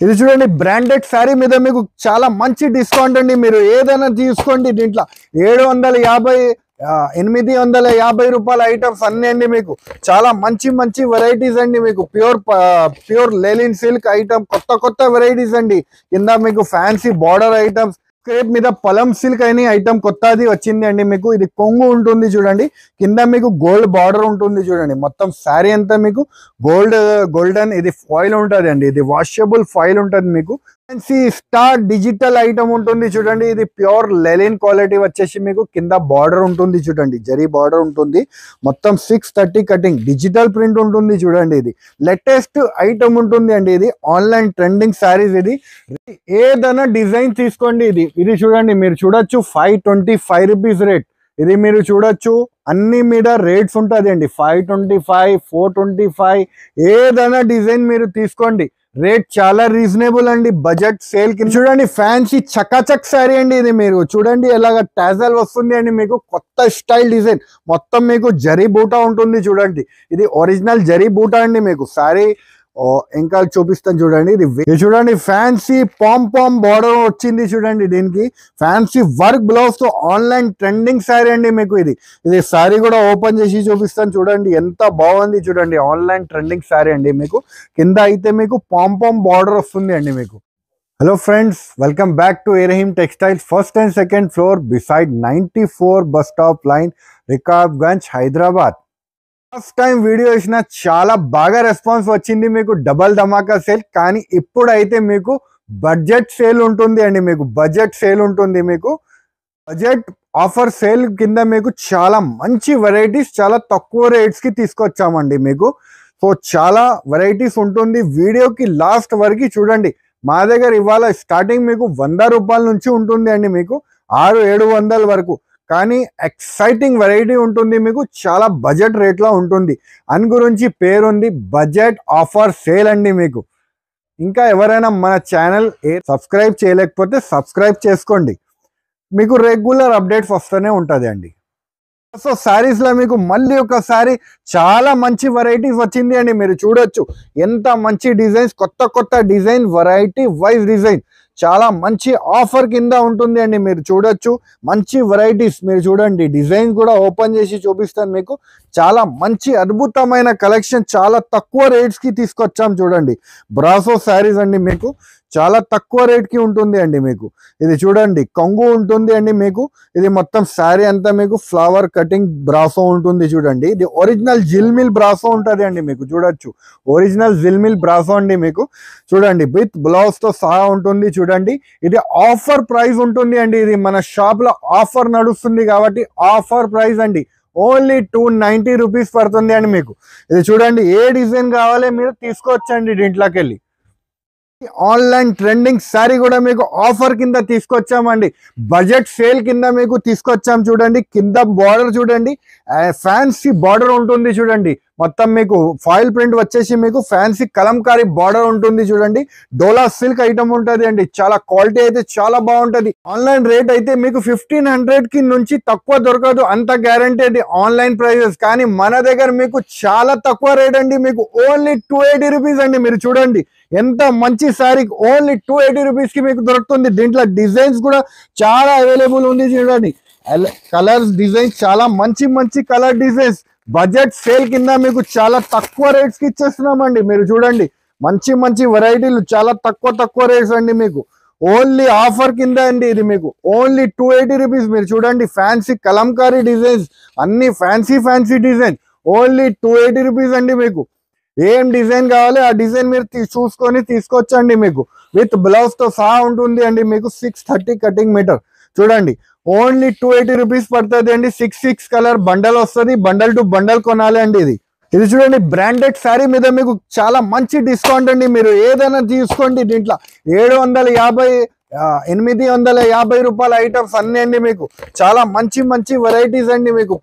ఇది చూడండి బ్రాండెడ్ శారీ మీద మీకు చాలా మంచి డిస్కౌంట్ అండి. మీరు ఏదైనా తీసుకోండి. దీంట్లో 750 850 రూపాయల ఐటమ్స్ అన్ని అండి. మీకు చాలా మంచి మంచి వెరైటీస్ అండి. మీకు ప్యూర్ లెలిన్ సిల్క్ ఐటమ్ కొత్త వెరైటీస్ అండి. కింద మీకు ఫ్యాన్సీ బార్డర్ ఐటమ్స్ క్రేప్ మీద పలం సిల్క్ అయిన ఐటమ్ కొత్తది వచ్చింది అండి. మీకు ఇది కొంగు ఉంటుంది చూడండి. కింద మీకు గోల్డ్ బార్డర్ ఉంటుంది చూడండి. మొత్తం శారీ అంతా మీకు గోల్డెన్ ఇది ఫాయిల్ ఉంటుంది అండి. ఇది వాషబుల్ ఫాయిల్ ఉంటుంది. మీకు ఫ్యాన్సీ స్టార్ డిజిటల్ ఐటమ్ ఉంటుంది చూడండి. ఇది ప్యూర్ లెలిన్ క్వాలిటీ వచ్చేసి మీకు కింద బార్డర్ ఉంటుంది చూడండి. జరీ బార్డర్ ఉంటుంది. మొత్తం 630 కటింగ్ డిజిటల్ ప్రింట్ ఉంటుంది చూడండి. ఇది లేటెస్ట్ ఐటమ్ ఉంటుంది అండి. ఇది ఆన్లైన్ ట్రెండింగ్ శారీస్. ఇది ఏదైనా డిజైన్ తీసుకోండి. ఇది చూడండి. మీరు చూడొచ్చు 525 రూపీస్ రేట్. ఇది మీరు చూడొచ్చు అన్ని మీద రేట్స్ ఉంటుంది అండి. 525 425 ఏదైనా డిజైన్ మీరు తీసుకోండి. రేట్ చాలా రీజనబుల్ అండి. బడ్జెట్ సేల్ కి చూడండి. ఫ్యాన్సీ చకాచక్ శారీ అండి. ఇది మీరు చూడండి ఎలాగ టాజల్ వస్తుంది అండి. మీకు కొత్త స్టైల్ డిజైన్ మొత్తం మీకు జరీ బూటా ఉంటుంది చూడండి. ఇది ఒరిజినల్ జరీ బూటా అండి. మీకు శారీ ఇంకా చూపిస్తాను చూడండి. ఇది చూడండి ఫ్యాన్సీ పామ్ బార్డర్ వచ్చింది చూడండి. దీనికి ఫ్యాన్సీ వర్క్ బ్లౌజ్ తో ఆన్లైన్ ట్రెండింగ్ శారీ అండి. మీకు ఇది శారీ కూడా ఓపెన్ చేసి చూపిస్తాను చూడండి. ఎంత బాగుంది చూడండి. ఆన్లైన్ ట్రెండింగ్ శారీ అండి. మీకు కింద అయితే మీకు పామ్ బార్డర్ వస్తుంది అండి. మీకు hello friends, welcome back to ఎరహీమ్ textiles, first and second floor beside 94 bus stop line, Rikabganj, Hyderabad. First time video వేసిన చాలా బాగా రెస్పాన్స్ వచ్చింది. మీకు డబల్ ధమాకా సేల్. కానీ ఇప్పుడైతే మీకు బడ్జెట్ సేల్ ఉంటుంది అండి. మీకు బడ్జెట్ సేల్ ఉంటుంది. మీకు బడ్జెట్ ఆఫర్ సేల్ కింద మీకు చాలా మంచి వెరైటీస్ చాలా తక్కువ రేట్స్ కి తీసుకొచ్చామండి. మీకు సో చాలా వెరైటీస్ ఉంటుంది. వీడియోకి లాస్ట్ వరకు చూడండి. మా దగ్గర ఇవాళ స్టార్టింగ్ మీకు 100 రూపాయల నుంచి ఉంటుంది అండి. మీకు 600-700 వరకు. కానీ ఎక్సైటింగ్ వెరైటీ ఉంటుంది. మీకు చాలా బడ్జెట్ రేట్లో ఉంటుంది. అని గురించి పేరుంది బడ్జెట్ ఆఫర్ సేల్ అండి. మీకు ఇంకా ఎవరైనా మన ఛానల్ సబ్స్క్రైబ్ చేయలేకపోతే సబ్స్క్రైబ్ చేసుకోండి. మీకు రెగ్యులర్ అప్డేట్స్ వస్తూనే ఉంటుంది అండి. సో శారీస్ లో మీకు మళ్ళీ ఒకసారి చాలా మంచి వెరైటీస్ వచ్చింది అండి. మీరు చూడొచ్చు ఎంత మంచి డిజైన్స్, కొత్త డిజైన్, వెరైటీ వైజ్ డిజైన్ చాలా మంచి ఆఫర్ కింద ఉంటుంది అండి. మీరు చూడొచ్చు మంచి వెరైటీస్. మీరు చూడండి డిజైన్ కూడా ఓపెన్ చేసి చూపిస్తాను. మీకు చాలా మంచి అద్భుతమైన కలెక్షన్ చాలా తక్కువ రేట్స్ కి తీసుకొచ్చాం చూడండి. బ్రాసో శారీస్ అండి. మీకు చాలా తక్కువ రేట్ కి ఉంటుంది అండి. మీకు ఇది చూడండి కొంగు ఉంటుంది అండి. మీకు ఇది మొత్తం శారీ అంతా మీకు ఫ్లవర్ కటింగ్ బ్రాసో ఉంటుంది చూడండి. ఇది ఒరిజినల్ జిల్మిల్ బ్రాసో ఉంటుంది అండి. మీకు చూడొచ్చు ఒరిజినల్ జిల్మిల్ బ్రాసో అండి. మీకు చూడండి విత్ బ్లౌజ్ తో సహా ఉంటుంది చూడండి. ఇది ఆఫర్ ప్రైస్ ఉంటుంది అండి. ఇది మన షాప్ లో ఆఫర్ నడుస్తుంది కాబట్టి ఆఫర్ ప్రైస్ అండి. ఓన్లీ 290 రూపీస్ పడుతుంది అండి. మీకు ఇది చూడండి ఏ డిజైన్ కావాలి మీరు తీసుకోవచ్చండి. దీంట్లోకి వెళ్ళి ఆన్లైన్ ట్రెండింగ్ శారీ కూడా మీకు ఆఫర్ కింద తీసుకొచ్చామండి. బడ్జెట్ సేల్ కింద మీకు తీసుకొచ్చాం చూడండి. కింద బార్డర్ చూడండి ఫ్యాన్సీ బార్డర్ ఉంటుంది చూడండి. మొత్తం మీకు ఫాయిల్ ప్రింట్ వచ్చేసి మీకు ఫ్యాన్సీ కలంకారీ బార్డర్ ఉంటుంది చూడండి. డోలా సిల్క్ ఐటమ్ ఉంటుంది అండి. చాలా క్వాలిటీ అయితే చాలా బాగుంటుంది. ఆన్లైన్ రేట్ అయితే మీకు 1500 కి నుంచి తక్కువ దొరకదు. అంత గ్యారంటీ అది ఆన్లైన్ ప్రైజెస్. కానీ మన దగ్గర మీకు చాలా తక్కువ రేట్ అండి. మీకు ఓన్లీ 280 రూపీస్ అండి. మీరు చూడండి ఎంత మంచి శారీ ఓన్లీ 280 రూపీస్ కి మీకు దొరుకుతుంది. దీంట్లో డిజైన్స్ కూడా చాలా అవైలబుల్ ఉంది చూడండి. కలర్స్ డిజైన్స్ చాలా మంచి కలర్ డిజైన్స్ బడ్జెట్ సేల్ కింద మీకు చాలా తక్కువ రేట్స్ కి ఇచ్చేస్తున్నామండి. మీరు చూడండి మంచి వెరైటీలు చాలా తక్కువ రేట్స్ అండి. మీకు ఓన్లీ ఆఫర్ కింద అండి. ఇది మీకు ఓన్లీ 280 రూపీస్. మీరు చూడండి ఫ్యాన్సీ కలంకారీ డిజైన్స్ అన్ని ఫ్యాన్సీ డిజైన్ ఓన్లీ 280 రూపీస్ అండి. మీకు ఏం డిజైన్ కావాలి ఆ డిజైన్ మీరు చూసుకొని తీసుకొచ్చండి. మీకు విత్ బ్లౌజ్ తో సహా ఉంటుంది అండి. మీకు 630 కటింగ్ మీటర్ చూడండి. ఓన్లీ 280 రూపీస్ పడుతుంది అండి. 6 కలర్ బండల్ వస్తుంది. బండల్ టు బండల్ కొనాలి అండి. ఇది చూడండి బ్రాండెడ్ శారీ మీద మీకు చాలా మంచి డిస్కౌంట్ అండి. మీరు ఏదైనా తీసుకోండి. దీంట్లో 850 రూపాయల ఐటమ్స్ అన్ని అండి. మీకు చాలా మంచి వెరైటీస్ అండి. మీకు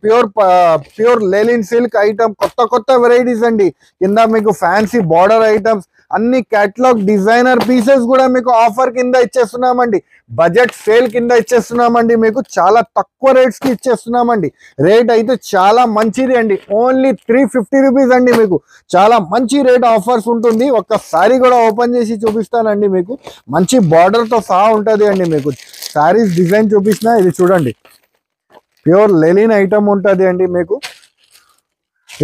ప్యూర్ లెలిన్ సిల్క్ ఐటమ్ కొత్త వెరైటీస్ అండి. కింద మీకు ఫ్యాన్సీ బార్డర్ ఐటమ్స్ అన్ని కేటలాగ్ డిజైనర్ పీసెస్ కూడా మీకు ఆఫర్ కింద ఇచ్చేస్తున్నామండి, బడ్జెట్ సేల్ కింద ఇచ్చేస్తున్నామండి, మీకు చాలా తక్కువ రేట్స్ కి ఇచ్చేస్తున్నామండి. రేట్ అయితే చాలా మంచిది అండి, ఓన్లీ 350 రూపీస్ అండి. మీకు చాలా మంచి రేట్ ఆఫర్స్ ఉంటుంది. ఒక్కసారి కూడా ఓపెన్ చేసి చూపిస్తానండి, మీకు మంచి బార్డర్ తో సహా ఉంటది అండి. మీకు శారీస్ డిజైన్ చూపిస్తున్నా, ఇది చూడండి ప్యూర్ లెలిన్ ఐటమ్ ఉంటుంది అండి. మీకు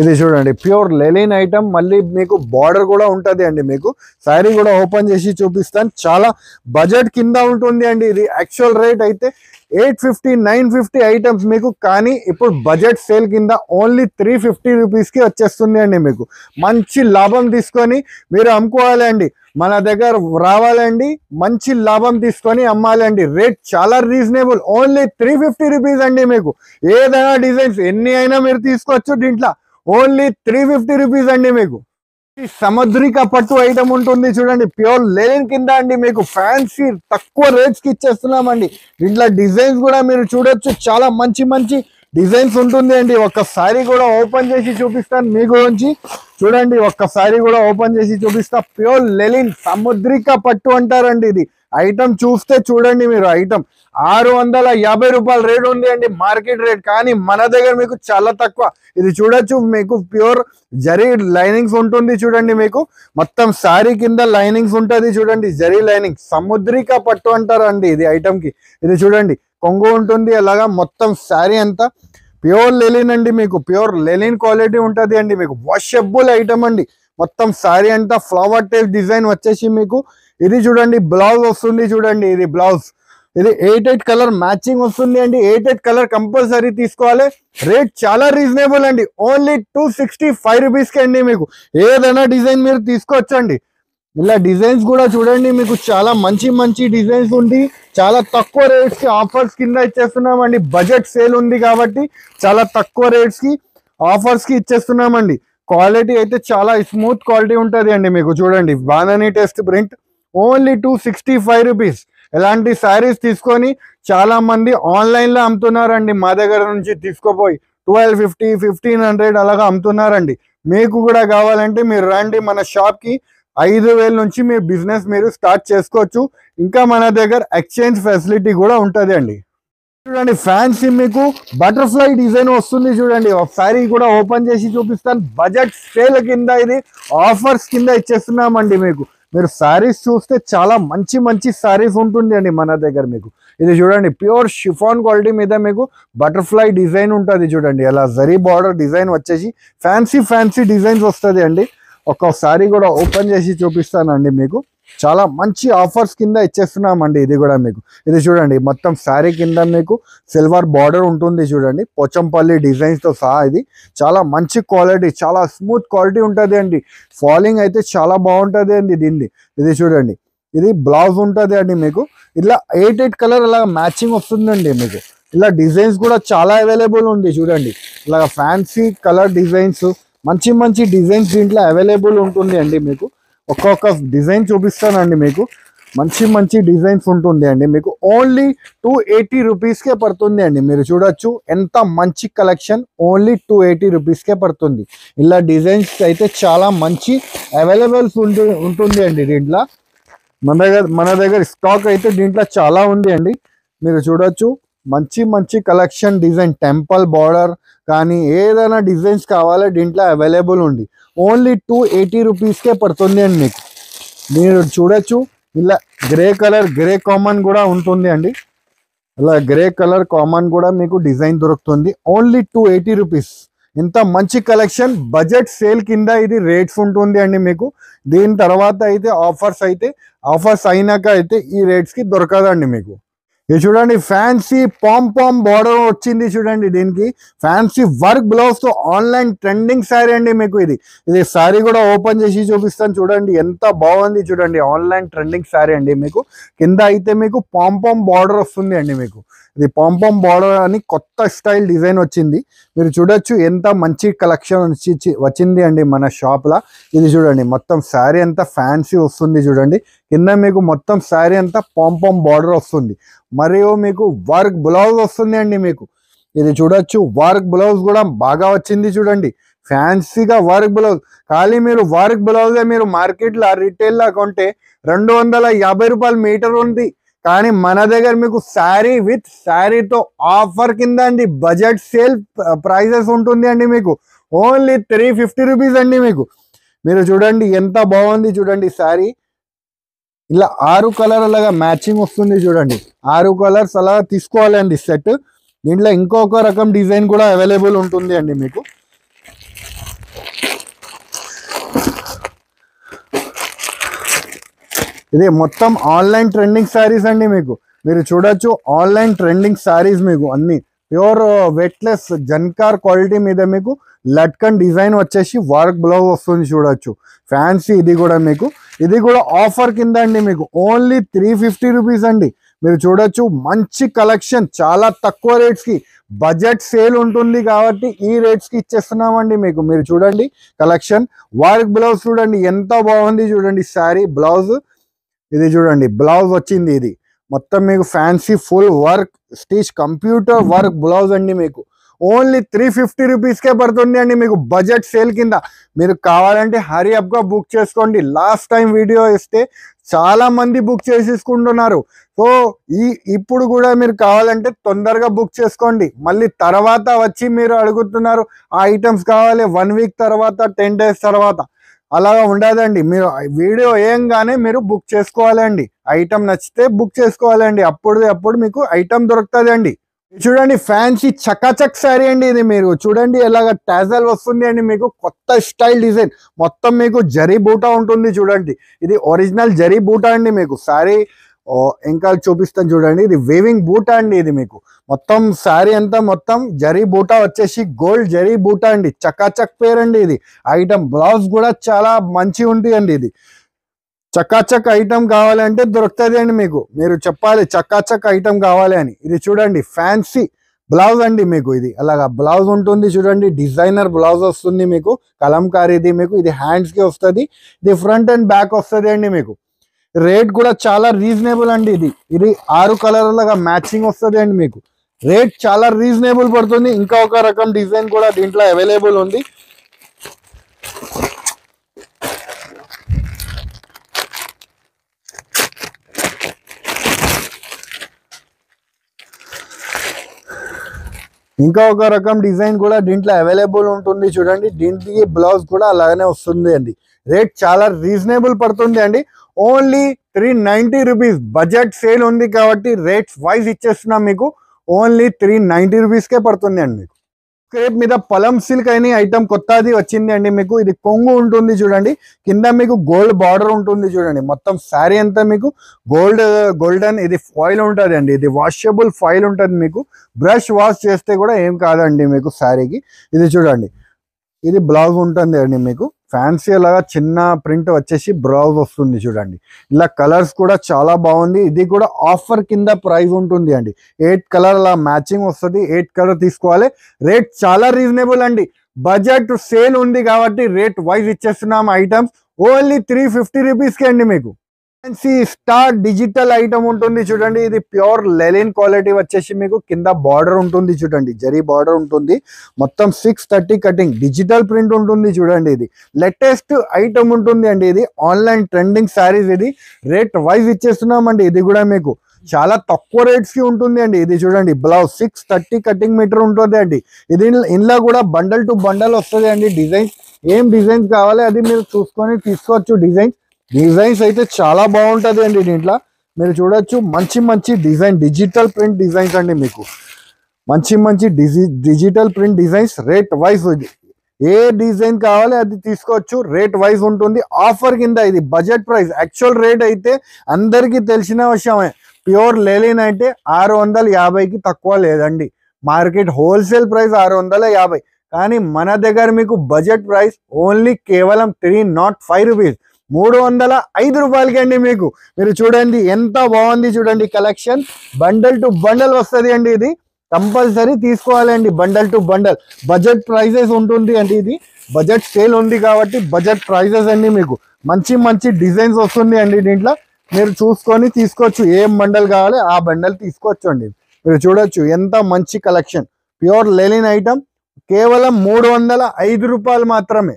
ఇది చూడండి ప్యూర్ లెలిన్ ఐటమ్, మళ్ళీ మీకు బార్డర్ కూడా ఉంటుంది అండి. మీకు శారీ కూడా ఓపెన్ చేసి చూపిస్తాను, చాలా బడ్జెట్ కింద ఉంటుంది అండి. ఇది యాక్చువల్ రేట్ అయితే 850 950 ఐటమ్స్ మీకు, కానీ ఇప్పుడు బడ్జెట్ సేల్ కింద ఓన్లీ 350 రూపీస్కి వచ్చేస్తుంది అండి. మీకు మంచి లాభం తీసుకొని మీరు అమ్ముకోవాలి అండి, మన దగ్గర రావాలండి, మంచి లాభం తీసుకొని అమ్మాలండి. రేట్ చాలా రీజనబుల్, ఓన్లీ 350 రూపీస్ అండి. మీకు ఏదైనా డిజైన్స్ ఎన్ని అయినా మీరు తీసుకోవచ్చు దీంట్లో, ఓన్లీ 350 రూపీస్ అండి. మీకు సముద్రిక పట్టు ఐటమ్ ఉంటుంది చూడండి, ప్యూర్ లెనిన్ కింద అండి. మీకు ఫ్యాన్సీ తక్కువ రేట్స్ కి ఇచ్చేస్తున్నామండి. దీంట్లో డిజైన్స్ కూడా మీరు చూడొచ్చు, చాలా మంచి మంచి డిజైన్స్ ఉంటుంది అండి. ఒక్కసారి కూడా ఓపెన్ చేసి చూపిస్తాను మీ గురించి, చూడండి ఒక్కసారి కూడా ఓపెన్ చేసి చూపిస్తా. ప్యూర్ లెనిన్ సముద్రిక పట్టు అంటారండి. ఇది ఐటమ్ చూస్తే చూడండి మీరు, ఐటమ్ 650 రూపాయల రేట్ ఉంది అండి మార్కెట్ రేట్, కానీ మన దగ్గర మీకు చాలా తక్కువ. ఇది చూడొచ్చు, మీకు ప్యూర్ జరీ లైనింగ్స్ ఉంటుంది చూడండి. మీకు మొత్తం శారీ కింద లైనింగ్స్ ఉంటుంది చూడండి, జరీ లైనింగ్ సముద్రిక పట్టు అంటారండి ఇది ఐటమ్ కి. ఇది చూడండి కొంగు ఉంటుంది, అలాగా మొత్తం శారీ అంతా ప్యూర్ లెలిన్ అండి. మీకు ప్యూర్ లెలిన్ క్వాలిటీ ఉంటుంది అండి. మీకు వాషబుల్ ఐటమ్ అండి. మొత్తం శారీ అంతా ఫ్లవర్ టైప్ డిజైన్ వచ్చేసి మీకు ఇది చూడండి బ్లౌజ్ వస్తుంది చూడండి, ఇది బ్లౌజ్, ఇది 8 కలర్ మ్యాచింగ్ వస్తుంది అండి. 8 కలర్ కంపల్సరీ తీసుకోవాలి. రేట్ చాలా రీజనబుల్ అండి, ఓన్లీ 265 రూపీస్కి అండి. మీకు ఏదైనా డిజైన్ మీరు తీసుకోవచ్చండి. ఇలా డిజైన్స్ కూడా చూడండి, మీకు చాలా మంచి మంచి డిజైన్స్ ఉంది, చాలా తక్కువ రేట్స్ కి ఆఫర్స్ కింద ఇచ్చేస్తున్నామండి. బడ్జెట్ సేల్ ఉంది కాబట్టి చాలా తక్కువ రేట్స్ కి ఆఫర్స్ కి ఇచ్చేస్తున్నామండి. క్వాలిటీ అయితే చాలా స్మూత్ క్వాలిటీ ఉంటుంది అండి. మీకు చూడండి బానాని టెస్ట్ ప్రింట్, ఓన్లీ 265 రూపీస్. ఇలాంటి శారీస్ తీసుకొని చాలా మంది ఆన్లైన్ లో అమ్ముతున్నారండి, మా దగ్గర నుంచి తీసుకోపోయి 1250 1500 అలాగా అమ్ముతున్నారండి. మీకు కూడా కావాలంటే మీరు రండి మన షాప్ కి, 5000 నుంచి మీ బిజినెస్ మీరు స్టార్ట్ చేసుకోవచ్చు. ఇంకా మన దగ్గర ఎక్స్చేంజ్ ఫెసిలిటీ కూడా ఉంటుంది అండి. చూడండి ఫ్యాన్సీ మీకు బటర్ఫ్లై డిజైన్ వస్తుంది చూడండి, ఒకసారి కూడా ఓపెన్ చేసి చూపిస్తాను. బడ్జెట్ సేల్ కింద ఇది ఆఫర్స్ కింద ఇచ్చేస్తున్నామండి. మీకు మీరు శారీస్ చూస్తే చాలా మంచి మంచి శారీస్ ఉంటుంది అండి మన దగ్గర. మీకు ఇది చూడండి ప్యూర్ షిఫాన్ క్వాలిటీ మీద మీకు బటర్ఫ్లై డిజైన్ ఉంటుంది చూడండి, అలా జరీ బార్డర్ డిజైన్ వచ్చేసి ఫ్యాన్సీ ఫ్యాన్సీ డిజైన్స్ వస్తుంది అండి. ఒక్కొక్కసారి కూడా ఓపెన్ చేసి చూపిస్తానండి. మీకు చాలా మంచి ఆఫర్స్ కింద ఇచ్చేస్తున్నామండి. ఇది కూడా మీకు ఇది చూడండి మొత్తం శారీ కింద మీకు సిల్వర్ బార్డర్ ఉంటుంది చూడండి, పోచంపల్లి డిజైన్స్ తో సహా. ఇది చాలా మంచి క్వాలిటీ, చాలా స్మూత్ క్వాలిటీ ఉంటుంది అండి. ఫాలింగ్ అయితే చాలా బాగుంటుంది అండి దీన్ని. ఇది చూడండి, ఇది బ్లౌజ్ ఉంటుంది అండి. మీకు ఇలా 8 కలర్ అలా మ్యాచింగ్ వస్తుందండి. మీకు ఇలా డిజైన్స్ కూడా చాలా అవైలబుల్ ఉంది చూడండి, ఇలా ఫ్యాన్సీ కలర్ డిజైన్స్, మంచి మంచి డిజైన్స్ దీంట్లో అవైలబుల్ ఉంటుంది అండి. మీకు ఒక్కొక్క డిజైన్ చూపిస్తానండి. మీకు మంచి మంచి డిజైన్స్ ఉంటుంది అండి. మీకు ఓన్లీ 280 రూపీస్కే పడుతుంది అండి. మీరు చూడొచ్చు ఎంత మంచి కలెక్షన్, ఓన్లీ 280 రూపీస్కే పడుతుంది. ఇలా డిజైన్స్ అయితే చాలా మంచి అవైలబుల్స్ ఉంటుంది అండి. దీంట్లో మన దగ్గర స్టాక్ అయితే దీంట్లో చాలా ఉంది అండి. మీరు చూడొచ్చు మంచి మంచి కలెక్షన్ డిజైన్, టెంపుల్ బార్డర్ కానీ ఏదైనా డిజైన్స్ కావాలో దీంట్లో అవైలబుల్ ఉంది. ఓన్లీ 280 రూపీస్కే పడుతుంది అండి. మీకు మీరు చూడొచ్చు ఇలా గ్రే కలర్, గ్రే కామన్ కూడా ఉంటుంది అండి. ఇలా గ్రే కలర్ కామన్ కూడా మీకు డిజైన్ దొరుకుతుంది, ఓన్లీ 280 రూపీస్. ఇంత మంచి కలెక్షన్ బడ్జెట్ సేల్ కింద ఇది రేట్స్ ఉంటుంది అండి. మీకు దీని తర్వాత అయితే ఆఫర్స్ అయినాక అయితే ఈ రేట్స్కి దొరకదండి. మీకు ఇది చూడండి ఫ్యాన్సీ పామ్ బార్డర్ వచ్చింది చూడండి, దీనికి ఫ్యాన్సీ వర్క్ బ్లౌజ్ తో ఆన్లైన్ ట్రెండింగ్ శారీ అండి. మీకు ఇది శారీ కూడా ఓపెన్ చేసి చూపిస్తాను చూడండి, ఎంత బాగుంది చూడండి. ఆన్లైన్ ట్రెండింగ్ శారీ అండి. మీకు కింద అయితే మీకు పామ్ బార్డర్ వస్తుంది అండి. మీకు ఇది పామ్ బార్డర్ అని కొత్త స్టైల్ డిజైన్ వచ్చింది. మీరు చూడొచ్చు ఎంత మంచి కలెక్షన్ వచ్చింది అండి మన షాప్ లా. ఇది చూడండి మొత్తం శారీ అంతా ఫ్యాన్సీ వస్తుంది చూడండి, కింద మీకు మొత్తం శారీ అంతా పామ్ బార్డర్ వస్తుంది, మరియు మీకు వర్క్ బ్లౌజ్ వస్తుంది అండి. మీకు ఇది చూడొచ్చు వర్క్ బ్లౌజ్ కూడా బాగా వచ్చింది చూడండి, ఫ్యాన్సీగా వర్క్ బ్లౌజ్. ఖాళీ మీరు వర్క్ బ్లౌజే మీరు మార్కెట్లో రిటైల్లో కొంటే 250 రూపాయలు మీటర్ ఉంది. కానీ మన దగ్గర మీకు శారీ విత్ శారీతో ఆఫర్ కింద అండి, బడ్జెట్ సేల్ ప్రైజెస్ ఉంటుంది అండి. మీకు ఓన్లీ 350 రూపీస్ అండి. మీకు మీరు చూడండి ఎంత బాగుంది చూడండి శారీ. ఇలా 6 కలర్ అలాగా మ్యాచింగ్ వస్తుంది చూడండి. 6 కలర్స్ అలా తీసుకోవాలి అండి సెట్. దీంట్లో ఇంకొక రకం డిజైన్ కూడా అవైలబుల్ ఉంటుంది అండి మీకు. ఇది మొత్తం ఆన్లైన్ ట్రెండింగ్ శారీస్ అండి. మీకు మీరు చూడొచ్చు ఆన్లైన్ ట్రెండింగ్ శారీస్. మీకు అన్ని ప్యూర్ వెట్లెస్ జన్కార్ క్వాలిటీ మీద మీకు లట్కన్ డిజైన్ వచ్చేసి వర్క్ బ్లౌజ్ వస్తుంది చూడొచ్చు. ఫ్యాన్సీ ఇది కూడా మీకు, ఇది కూడా ఆఫర్ కింద అండి. మీకు ఓన్లీ 350 రూపీస్ అండి. మీరు చూడొచ్చు మంచి కలెక్షన్, చాలా తక్కువ రేట్స్కి బడ్జెట్ సేల్ ఉంటుంది కాబట్టి ఈ రేట్స్కి ఇచ్చేస్తున్నామండి మీకు. మీరు చూడండి కలెక్షన్. వర్క్ బ్లౌజ్ చూడండి ఎంత బాగుంది చూడండి శారీ బ్లౌజ్. ఇది చూడండి బ్లౌజ్ వచ్చింది. ఇది మొత్తం మీకు fancy full work stitch computer work blouse అండి. మీకు ఓన్లీ 350 రూపీస్కే పడుతుంది అండి మీకు బడ్జెట్ సేల్ కింద. మీరు కావాలంటే హరీ అప్గా బుక్ చేసుకోండి. లాస్ట్ టైం వీడియో ఇస్తే చాలా మంది బుక్ చేసేసుకుంటున్నారు. సో ఇప్పుడు కూడా మీరు కావాలంటే తొందరగా బుక్ చేసుకోండి. మళ్ళీ తర్వాత వచ్చి మీరు అడుగుతున్నారు ఆ ఐటమ్స్ కావాలి 1 వీక్ తర్వాత 10 డేస్ తర్వాత, అలాగా ఉండదండి. మీరు వీడియో వేయంగానే మీరు బుక్ చేసుకోవాలండి. ఐటమ్ నచ్చితే బుక్ చేసుకోవాలండి. అప్పుడు మీకు ఐటమ్ దొరుకుతుంది అండి. చూడండి ఫ్యాన్సీ చకాచక్ శారీ అండి. ఇది మీరు చూడండి ఎలాగ టాజల్ వస్తుంది అండి. మీకు కొత్త స్టైల్ డిజైన్ మొత్తం మీకు జరీ బూటా ఉంటుంది చూడండి. ఇది ఒరిజినల్ జరీ బూటా అండి. మీకు శారీ ఇంకా చూపిస్తాను చూడండి. ఇది వేవింగ్ బూటా అండి. ఇది మీకు మొత్తం శారీ అంతా మొత్తం జరీ బూటా వచ్చేసి గోల్డ్ జరీ బూటా అండి. చకాచక్ పేర్ అండి. ఇది ఐటమ్ బ్లౌజ్ కూడా చాలా మంచి ఉంటుంది అండి. ఇది చకాచక్ ఐటమ్ కావాలంటే దొరుకుతుంది అండి మీకు. మీరు చెప్పాలి చకాచక్ ఐటమ్ కావాలి అని. ఇది చూడండి ఫ్యాన్సీ బ్లౌజ్ అండి. మీకు ఇది అలాగా బ్లౌజ్ ఉంటుంది చూడండి. డిజైనర్ బ్లౌజ్ వస్తుంది మీకు కలంకారీది. మీకు ఇది హ్యాండ్స్కి వస్తుంది. ఇది ఫ్రంట్ అండ్ బ్యాక్ వస్తుంది అండి. మీకు రేట్ కూడా చాలా రీజనబుల్ అండి. ఇది 6 కలర్లుగా మ్యాచింగ్ వస్తుంది అండి. మీకు రేట్ చాలా రీజనబుల్ పడుతుంది. ఇంకా ఒక రకం డిజైన్ కూడా దీంట్లో అవైలబుల్ ఉంది. ఇంకా ఒక రకం డిజైన్ కూడా దీంట్లో అవైలబుల్ ఉంటుంది చూడండి. దీనికి బ్లౌజ్ కూడా అలాగనే వస్తుంది అండి. రేట్ చాలా రీజనబుల్ పడుతుంది అండి. Only 390 rupees. బడ్జెట్ సేల్ ఉంది కాబట్టి రేట్స్ వైజ్ ఇచ్చేస్తున్నాం మీకు. ఓన్లీ 390 రూపీస్కే పడుతుంది అండి. మీకు క్రేప్ మీద పలం సిల్క్ అయిన ఐటమ్ కొత్తది వచ్చింది అండి. మీకు ఇది కొంగు ఉంటుంది చూడండి. కింద మీకు గోల్డ్ బార్డర్ ఉంటుంది చూడండి. మొత్తం శారీ అంతా మీకు గోల్డెన్ ఇది ఫాయిల్ ఉంటుంది అండి. ఇది వాషబుల్ ఫాయిల్ ఉంటుంది. మీకు బ్రష్ వాష్ చేస్తే కూడా ఏం కాదండి మీకు శారీకి. ఇది చూడండి ఇది బ్లౌజ్ ఉంటుంది అండి. మీకు ఫ్యాన్సీ లాగా చిన్న ప్రింట్ వచ్చేసి బ్లౌజ్ వస్తుంది చూడండి. ఇలా కలర్స్ కూడా చాలా బాగుంది. ఇది కూడా ఆఫర్ కింద ప్రైస్ ఉంటుంది అండి. 8 కలర్ అలా మ్యాచింగ్ వస్తుంది. 8 కలర్ తీసుకోవాలి. రేట్ చాలా రీజనబుల్ అండి. బడ్జెట్ సేల్ ఉంది కాబట్టి రేట్ వైజ్ ఇచ్చేస్తున్నాం ఐటమ్స్. ఓన్లీ 350 రూపీస్కి అండి. మీకు ఫ్యాన్సీ స్టార్ డిజిటల్ ఐటమ్ ఉంటుంది చూడండి. ఇది ప్యూర్ లెలిన్ క్వాలిటీ వచ్చేసి మీకు కింద బార్డర్ ఉంటుంది చూడండి. జరీ బార్డర్ ఉంటుంది. మొత్తం 630 కటింగ్ డిజిటల్ ప్రింట్ ఉంటుంది చూడండి. ఇది లేటెస్ట్ ఐటమ్ ఉంటుంది అండి. ఇది ఆన్లైన్ ట్రెండింగ్ శారీస్. ఇది రేట్ వైజ్ ఇచ్చేస్తున్నామండి. ఇది కూడా మీకు చాలా తక్కువ రేట్స్కి ఉంటుంది అండి. ఇది చూడండి బ్లౌజ్ 630 కటింగ్ మీటర్ ఉంటుంది అండి. ఇది ఇందులో కూడా బండల్ టు బండల్ వస్తుంది అండి. డిజైన్స్ ఏం డిజైన్స్ కావాలి అది మీరు చూసుకొని తీసుకోవచ్చు. డిజైన్స్ అయితే చాలా బాగుంటుంది అండి. దీంట్లో మీరు చూడొచ్చు మంచి డిజైన్ డిజిటల్ ప్రింట్ డిజైన్స్ అండి. మీకు మంచి digital print designs. Rate wise ఏ డిజైన్ కావాలి అది తీసుకోవచ్చు. రేట్ వైజ్ ఉంటుంది ఆఫర్ కింద. ఇది బడ్జెట్ ప్రైస్. యాక్చువల్ రేట్ అయితే అందరికీ తెలిసిన విషయమే. ప్యూర్ లెలిన్ అయితే 650కి తక్కువ లేదండి. Market wholesale price 650. కానీ మన దగ్గర మీకు బడ్జెట్ ప్రైస్ ఓన్లీ కేవలం 305 రూపీస్. 305 రూపాయలకి అండి. మీకు మీరు చూడండి ఎంత బాగుంది చూడండి కలెక్షన్. బండల్ టు బండల్ వస్తుంది అండి. ఇది కంపల్సరీ తీసుకోవాలండి. Bundle to bundle budget prices ఉంటుంది అండి. ఇది బడ్జెట్ సేల్ ఉంది కాబట్టి బడ్జెట్ ప్రైజెస్ అండి. మీకు మంచి డిజైన్స్ వస్తుంది అండి. దీంట్లో మీరు చూసుకొని తీసుకోవచ్చు. ఏం బండల్ కావాలి ఆ బండల్ తీసుకోవచ్చు అండి. మీరు చూడొచ్చు ఎంత మంచి కలెక్షన్. ప్యూర్ లెలిన్ ఐటమ్ కేవలం 305 రూపాయలు మాత్రమే.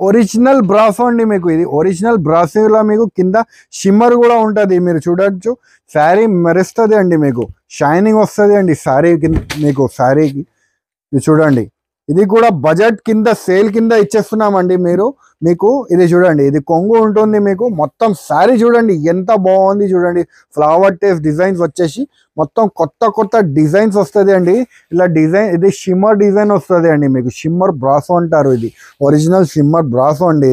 ఒరిజినల్ బ్రాసో అండి మీకు. ఇది ఒరిజినల్ బ్రాసోలో మీకు కింద షిమ్మర్ కూడా ఉంటుంది. మీరు చూడొచ్చు శారీ మెరుస్తుంది అండి, మీకు షైనింగ్ వస్తుంది అండి శారీ మీకు. శారీకి ఇది చూడండి, ఇది కూడా బడ్జెట్ కింద సేల్ కింద ఇచ్చేస్తున్నామండి. మీకు ఇది చూడండి, ఇది కొంగు ఉంటుంది మీకు. మొత్తం శారీ చూడండి ఎంత బాగుంది చూడండి. ఫ్లవర్ టేస్ట్ డిజైన్స్ వచ్చేసి మొత్తం కొత్త డిజైన్స్ వస్తుంది అండి. ఇలా డిజైన్ ఇది షిమ్మర్ డిజైన్ వస్తుంది అండి మీకు. షిమ్మర్ బ్రాసో అంటారు, ఇది ఒరిజినల్ షిమ్మర్ బ్రాసో అండి.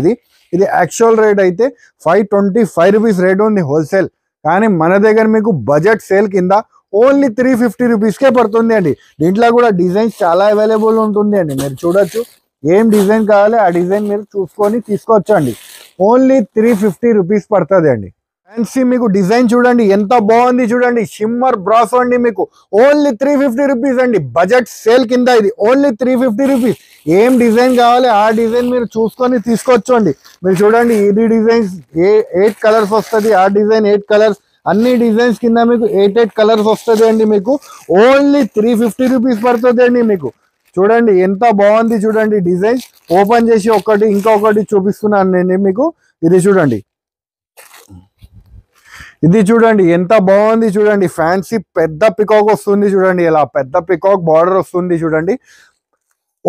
ఇది యాక్చువల్ రేట్ అయితే 525 రూపీస్ రేట్ ఉంది హోల్సేల్. కానీ మన దగ్గర మీకు బడ్జెట్ సేల్ కింద ఓన్లీ 350 రూపీస్కే పడుతుంది అండి. దీంట్లో కూడా డిజైన్స్ చాలా అవైలబుల్ ఉంటుంది అండి. మీరు చూడొచ్చు ఏం డిజైన్ కావాలి ఆ డిజైన్ మీరు చూసుకొని తీసుకోవచ్చు అండి. ఓన్లీ 350 రూపీస్ పడుతుంది అండి. ఫ్యాన్సీ మీకు డిజైన్ చూడండి ఎంత బాగుంది చూడండి. షిమ్మర్ బ్రాసో అండి మీకు. ఓన్లీ 350 రూపీస్ అండి. బడ్జెట్ సేల్ కింద ఇది ఓన్లీ 350 రూపీస్. ఏం డిజైన్ కావాలి ఆ డిజైన్ మీరు చూసుకొని తీసుకోవచ్చు అండి. మీరు చూడండి ఇది డిజైన్స్ 8 కలర్స్ వస్తుంది, ఆ డిజైన్ 8 కలర్స్, అన్ని డిజైన్స్ కింద మీకు 8 కలర్స్ వస్తుంది అండి మీకు. ఓన్లీ 350 రూపీస్ పడుతుంది అండి మీకు. చూడండి ఎంత బాగుంది చూడండి. డిజైన్స్ ఓపెన్ చేసి ఇంకొకటి చూపిస్తున్నాను అండి మీకు. ఇది చూడండి, ఇది చూడండి ఎంత బాగుంది చూడండి. ఫ్యాన్సీ పెద్ద పికాక్ వస్తుంది చూడండి, ఇలా పెద్ద పికాక్ బార్డర్ వస్తుంది చూడండి.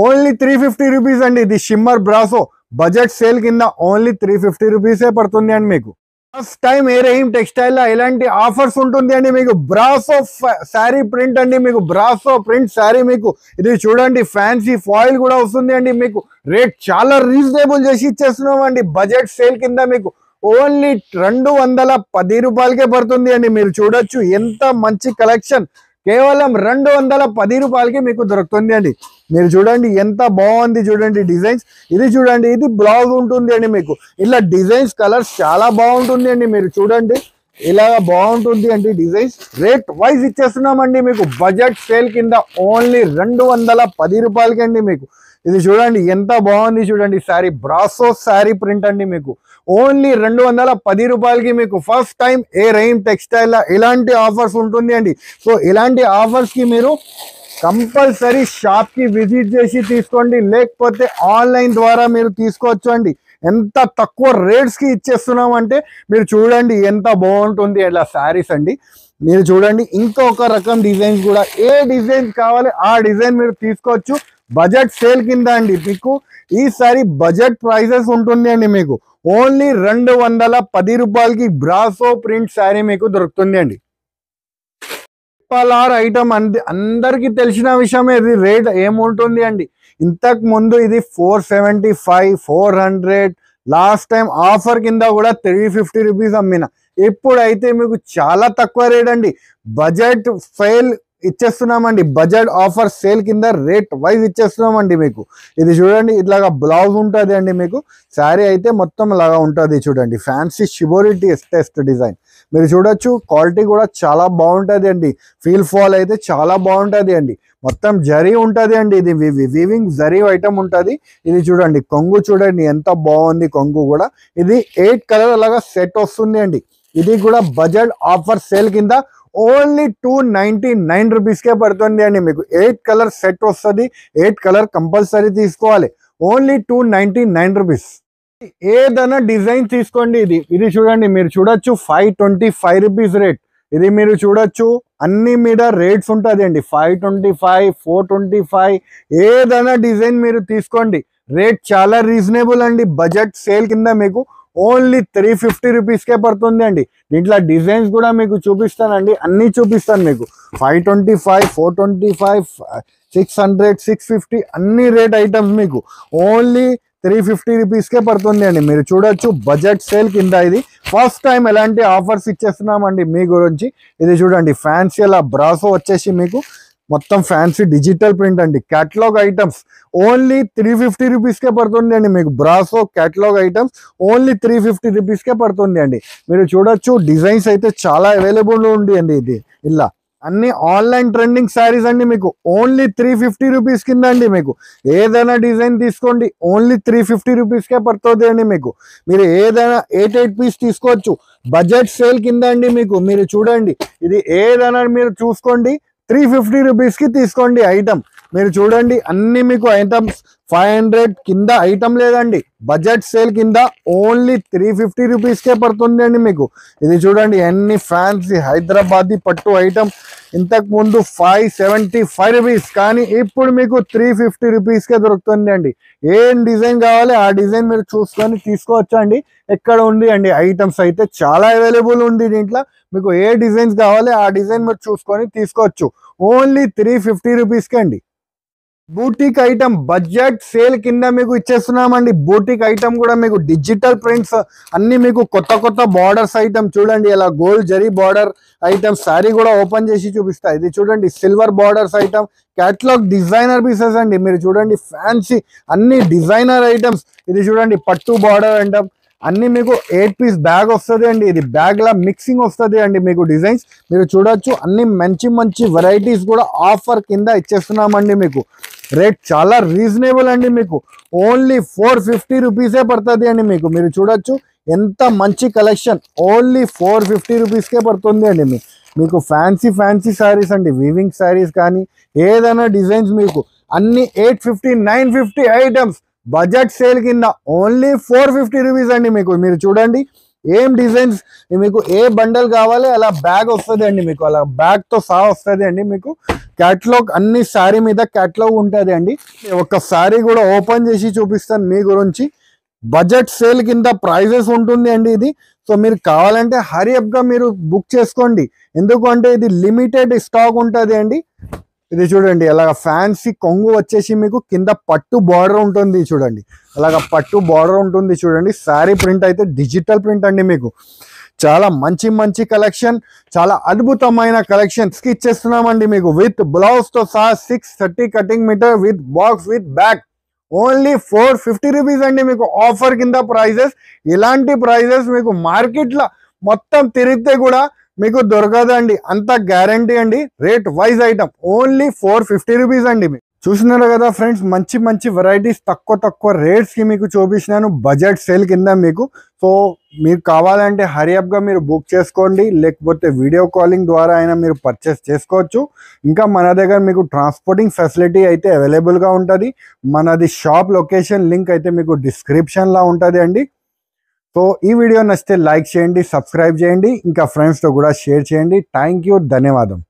ఓన్లీ 350 రూపీస్ అండి. ఇది షిమ్మర్ బ్రాసో బడ్జెట్ సేల్ కింద ఓన్లీ 350 రూపీసే పడుతుంది అండి మీకు. ఫస్ట్ టైం ఏ రహీం టెక్స్టైల్ లో ఇలాంటి ఆఫర్స్ ఉంటుంది అండి మీకు. బ్రాసో శారీ ప్రింట్ అండి మీకు. బ్రాసో ప్రింట్ శారీ మీకు. ఇది చూడండి ఫ్యాన్సీ ఫాయిల్ కూడా వస్తుంది అండి మీకు. రేట్ చాలా రీజనబుల్ చేసి ఇచ్చేస్తున్నాం అండి బడ్జెట్ సేల్ కింద మీకు. ఓన్లీ 210 రూపాయలకే పడుతుంది అండి. మీరు చూడొచ్చు ఎంత మంచి కలెక్షన్. కేవలం 210 రూపాయలకి మీకు దొరుకుతుంది అండి. మీరు చూడండి ఎంత బాగుంది చూడండి డిజైన్స్. ఇది చూడండి, ఇది బ్లౌజ్ ఉంటుంది అండి మీకు. ఇలా డిజైన్స్ కలర్స్ చాలా బాగుంటుంది అండి. మీరు చూడండి ఇలా బాగుంటుంది అండి డిజైన్స్. రేట్ వైజ్ ఇచ్చేస్తున్నామండి మీకు బడ్జెట్ సేల్ కింద ఓన్లీ 210 రూపాయలకి అండి మీకు. ఇది చూడండి ఎంత బాగుంది చూడండి శారీ. బ్రాసో శారీ ప్రింట్ అండి మీకు. ఓన్లీ 210 రూపాయలకి మీకు. ఫస్ట్ టైం ఏ రహీం టెక్స్టైల్ ఇలాంటి ఆఫర్స్ ఉంటుంది అండి. సో ఇలాంటి ఆఫర్స్ కి మీరు కంపల్సరీ షాప్ కి విజిట్ చేసి తీసుకోండి, లేకపోతే ఆన్లైన్ ద్వారా మీరు తీసుకోవచ్చు అండి. ఎంత తక్కువ రేట్స్ కి ఇచ్చేస్తున్నాం అంటే మీరు చూడండి ఎంత బాగుంటుంది ఇలా శారీస్ అండి. మీరు చూడండి ఇంకొక రకం డిజైన్స్ కూడా, ఏ డిజైన్ కావాలి ఆ డిజైన్ మీరు తీసుకోవచ్చు బడ్జెట్ సేల్ కింద అండి మీకు. ఈసారి బడ్జెట్ ప్రైసెస్ ఉంటుంది అండి మీకు. ఓన్లీ 210 రూపాయలకి బ్రాసో ప్రింట్ శారీ మీకు దొరుకుతుంది అండి. ఐటమ్ అందరికి తెలిసిన విషయమే. ఇది రేట్ ఏముంటుంది అండి. ఇంతకు ముందు ఇది 475, 400, లాస్ట్ టైం ఆఫర్ కింద కూడా 350 రూపీస్ అమ్మిన. ఇప్పుడైతే మీకు చాలా తక్కువ రేట్ అండి. బడ్జెట్ సేల్ ఇచ్చేస్తున్నామండి. బడ్జెట్ ఆఫర్ సేల్ కింద రేట్ వైజ్ ఇచ్చేస్తున్నామండి మీకు. ఇది చూడండి ఇట్లాగా బ్లౌజ్ ఉంటుంది అండి మీకు. శారీ అయితే మొత్తం లాగా ఉంటుంది చూడండి. ఫ్యాన్సీ షిబోరి టెస్ట్ డిజైన్ మీరు చూడొచ్చు. క్వాలిటీ కూడా చాలా బాగుంటుంది అండి. ఫీల్ ఫాల్ అయితే చాలా బాగుంటుంది అండి. మొత్తం జరీ ఉంటుంది అండి. ఇది వీవింగ్ జరీ ఐటమ్ ఉంటుంది. ఇది చూడండి కొంగు చూడండి ఎంత బాగుంది కొంగు కూడా. ఇది 8 కలర్ అలాగా సెట్ వస్తుంది అండి. ఇది కూడా బడ్జెట్ ఆఫర్ సేల్ కింద ఓన్లీ 299 రూపీస్కే పడుతుంది అండి మీకు. 8 కలర్ సెట్ వస్తుంది. 8 కలర్ కంపల్సరీ తీసుకోవాలి. Only 299 rupees. ఏదైనా డిజైన్ తీసుకోండి. ఇది చూడండి మీరు చూడొచ్చు 525 రూపీస్ రేట్. ఇది మీరు చూడొచ్చు అన్ని మీద రేట్స్ ఉంటుంది అండి. 525, 425 ఏదైనా డిజైన్ మీరు తీసుకోండి. రేట్ చాలా రీజనబుల్ అండి. బడ్జెట్ సేల్ కింద మీకు ఓన్లీ 350 రూపీస్కే పడుతుంది అండి. దీంట్లో డిజైన్స్ కూడా మీకు చూపిస్తానండి, అన్నీ చూపిస్తాను మీకు. 525, 425, 600, 650 అన్ని రేట్ ఐటమ్స్ మీకు ఓన్లీ 350 రూపీస్కే పడుతుంది అండి. మీరు చూడొచ్చు బడ్జెట్ సేల్ కింద ఇది ఫస్ట్ టైం ఎలాంటి ఆఫర్స్ ఇచ్చేస్తున్నామండి మీ గురించి. ఇది చూడండి ఫ్యాన్సీ అలా బ్రాసో వచ్చేసి మీకు మొత్తం ఫ్యాన్సీ డిజిటల్ ప్రింట్ అండి. క్యాటలాగ్ ఐటమ్స్ ఓన్లీ 350 రూపీస్కే పడుతుంది అండి మీకు. బ్రాసో క్యాటలాగ్ ఐటమ్స్ ఓన్లీ 350 రూపీస్కే పడుతుంది అండి. మీరు చూడొచ్చు డిజైన్స్ అయితే చాలా అవైలబుల్ ఉంది అండి. ఇది ఇలా అన్ని ఆన్లైన్ ట్రెండింగ్ శారీస్ అండి మీకు. ఓన్లీ 350 రూపీస్ కింద అండి మీకు. ఏదైనా డిజైన్ తీసుకోండి ఓన్లీ 350 రూపీస్కే పడుతుంది అండి మీకు. మీరు ఏదైనా 8 పీస్ తీసుకోవచ్చు బడ్జెట్ సేల్ కింద అండి మీకు. మీరు చూడండి ఇది ఏదైనా మీరు చూసుకోండి 350 రూపీస్కి తీసుకోండి ఐటమ్. మీరు చూడండి అన్ని మీకు ఐటమ్స్ 500 కింద ఐటమ్ లేదండి. బడ్జెట్ సేల్ కింద ఓన్లీ 350 రూపీస్కే పడుతుంది అండి మీకు. ఇది చూడండి ఎన్ని ఫ్యాన్సీ హైదరాబాదీ పట్టు ఐటమ్ ఇంతకు ముందు 575 రూపీస్, కానీ ఇప్పుడు మీకు 350 రూపీస్కే దొరుకుతుంది అండి. ఏం డిజైన్ కావాలి ఆ డిజైన్ మీరు చూసుకొని తీసుకోవచ్చు అండి. ఎక్కడ ఉంది అండి ఐటమ్స్ అయితే చాలా అవైలబుల్ ఉంది దీంట్లో. మీకు ఏ డిజైన్స్ కావాలి ఆ డిజైన్ మీరు చూసుకొని తీసుకోవచ్చు. ఓన్లీ 350 రూపీస్కే అండి. బూటిక్ ఐటమ్ బడ్జెట్ సేల్ కింద మీకు ఇచ్చేస్తున్నామండి. బూటిక్ ఐటమ్ కూడా మీకు డిజిటల్ ప్రింట్స్ అన్ని మీకు కొత్త కొత్త బార్డర్స్ ఐటమ్ చూడండి. ఇలా gold zari border item sari కూడా ఓపెన్ చేసి చూపిస్తా. ఇది చూడండి silver borders item, catalogue designer pieces అండి. మీరు చూడండి ఫ్యాన్సీ అన్ని డిజైనర్ ఐటమ్స్. ఇది చూడండి పట్టు బార్డర్ ఐటమ్ అన్ని మీకు 8 పీస్ బ్యాగ్ వస్తుంది అండి. ఇది బ్యాగ్ లా మిక్సింగ్ వస్తుంది అండి మీకు డిజైన్స్ మీరు చూడొచ్చు. అన్ని మంచి మంచి వెరైటీస్ కూడా ఆఫర్ కింద ఇచ్చేస్తున్నామండి. మీకు రేట్ చాలా రీజనబుల్ అండి. మీకు ఓన్లీ 450 రూపీసే పడుతుంది అండి మీకు. మీరు చూడొచ్చు ఎంత మంచి కలెక్షన్ ఓన్లీ 450 రూపీస్కే పడుతుంది అండి. మీకు ఫ్యాన్సీ ఫ్యాన్సీ శారీస్ అండి, వీవింగ్ శారీస్ కానీ ఏదైనా డిజైన్స్ మీకు అన్ని 850 950 ఐటమ్స్ బడ్జెట్ సేల్ కింద ఓన్లీ 450 రూపీస్ అండి మీకు. మీరు చూడండి ఏం డిజైన్స్ మీకు ఏ బండల్ కావాలి అలా బ్యాగ్ వస్తుంది అండి మీకు. అలా బ్యాగ్తో సహా వస్తుంది అండి మీకు. క్యాటలాగ్ అన్ని శారీ మీద క్యాటలాగ్ ఉంటుంది అండి. ఒక శారీ కూడా ఓపెన్ చేసి చూపిస్తాను మీ గురించి. బడ్జెట్ సేల్ కింద ప్రైజెస్ ఉంటుంది అండి ఇది. సో మీరు కావాలంటే హరియప్గా మీరు బుక్ చేసుకోండి, ఎందుకంటే ఇది లిమిటెడ్ స్టాక్ ఉంటుంది అండి. ఇది చూడండి అలాగ ఫ్యాన్సీ కొంగు వచ్చేసి మీకు కింద పట్టు బార్డర్ ఉంటుంది చూడండి. అలాగ పట్టు బార్డర్ ఉంటుంది చూడండి. శారీ ప్రింట్ అయితే డిజిటల్ ప్రింట్ అండి. మీకు చాలా మంచి మంచి కలెక్షన్, చాలా అద్భుతమైన కలెక్షన్స్కి ఇచ్చేస్తున్నామండి మీకు. విత్ బ్లౌజ్తో సహా 630 cutting meter with box with bag only 450 rupees అండి మీకు. ఆఫర్ కింద ప్రైజెస్. ఇలాంటి ప్రైజెస్ మీకు మార్కెట్లో మొత్తం తిరిగితే కూడా మీకు దొరకదండి, అంత గ్యారంటీ అండి. Rate wise item only 450 rupees అండి. మీకు చూస్తున్నారు కదా ఫ్రెండ్స్, మంచి మంచి వెరైటీస్ తక్కువ రేట్స్కి మీకు చూపించినాను బడ్జెట్ సేల్ కింద మీకు. సో మీరు కావాలంటే హరియప్గా మీరు బుక్ చేసుకోండి, లేకపోతే వీడియో కాలింగ్ ద్వారా అయినా మీరు పర్చేస్ చేసుకోవచ్చు. ఇంకా మన దగ్గర మీకు ట్రాన్స్పోర్టింగ్ ఫెసిలిటీ అయితే అవైలబుల్గా ఉంటుంది. మనది షాప్ లొకేషన్ లింక్ అయితే మీకు డిస్క్రిప్షన్లో ఉంటుంది అండి. సో ఈ వీడియో నచ్చితే లైక్ చేయండి, సబ్స్క్రైబ్ చేయండి, ఇంకా ఫ్రెండ్స్తో కూడా షేర్ చేయండి. థ్యాంక్ యూ, ధన్యవాదం.